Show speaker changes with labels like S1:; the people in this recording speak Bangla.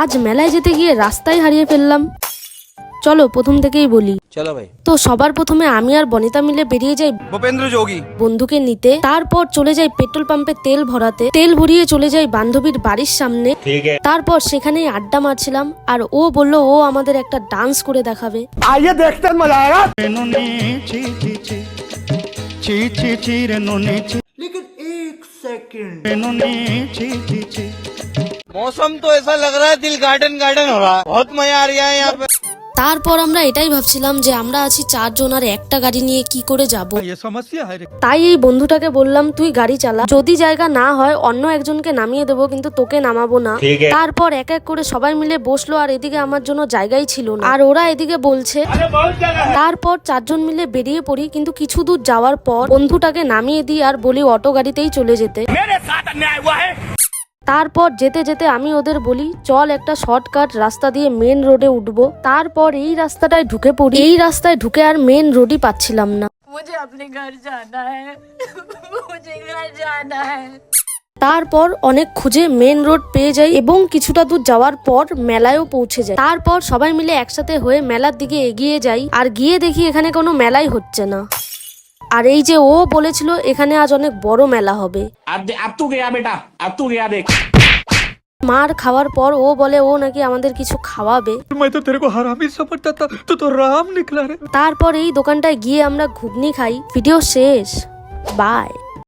S1: আজ মেলায় যেতে গিয়ে রাস্তায় হারিয়ে ফেললাম। চলো প্রথম থেকেই বলি।
S2: চলো ভাই।
S1: তো সবার প্রথমে আমি আর বনিতা মিলে বেরিয়ে যাই
S2: ভূপেন্দ্র যোগী
S1: বন্ধুকে নিতে। তারপর চলে যাই পেট্রোল পাম্পে তেল ভরাতে। তেল ভরিয়ে চলে যাই বান্ধবীর বাড়ির সামনে। তারপর সেখানেই আড্ডা মারছিলাম আর ও বলল ও আমাদের একটা ডান্স করে দেখাবে।
S3: आइए देखते हैं मजा आएगा। लेकिन एक सेकंड
S2: मौसम तो ऐसा लग रहा है दिल गार्डन गार्डन हो रहा है। बहुत मजा आ रहा है यहाँ पे।
S1: তারপর আমরা এটাই ভাবছিলাম যে আমরা আছি 4 জন আর একটা গাড়ি নিয়ে কি করে যাব। তাই এই বন্ধুটাকে বললাম তুই গাড়ি চালা, যদি জায়গা না হয় অন্য একজনকে নামিয়ে দেবো, কিন্তু তোকে নামাবো না। তারপর এক এক করে সবাই মিলে বসলো আর এদিকে আমার জন্য জায়গাই ছিল না আর ওরা এদিকে বলছে। তারপর 4 জন মিলে বেরিয়ে পড়ি, কিন্তু কিছু দূর যাওয়ার পর বন্ধুটাকে নামিয়ে দিই আর বলি অটো গাড়িতেই চলে যেতে। তারপর যেতে যেতে আমি ওদের বলি চল একটা শর্টকাট রাস্তা দিয়ে মেন রোডে উঠবো। তারপর এই রাস্তাটায় ঢুকে পড়ি। এই রাস্তায় ঢুকে আর মেন রোডই পাচ্ছিলাম না। তারপর অনেক খুঁজে মেন রোড পেয়ে যাই এবং কিছুটা দূর যাওয়ার পর মেলায়ও পৌঁছে যাই। তারপর সবাই মিলে একসাথে হয়ে মেলার দিকে এগিয়ে যাই আর গিয়ে দেখি এখানে কোনো মেলাই হচ্ছে না। আর এই যে ও বলেছিল এখানে আজ অনেক বড় মেলা হবে। মার খাওয়ার পর ও বলে ও নাকি আমাদের কিছু খাওয়াবে।
S3: मैं तो तेरे को हरामी समझता था, तो राम निकला रे।
S1: তারপর এই দোকানটায় গিয়ে আমরা ঘুগনি খাই। ভিডিও শেষ। বাই।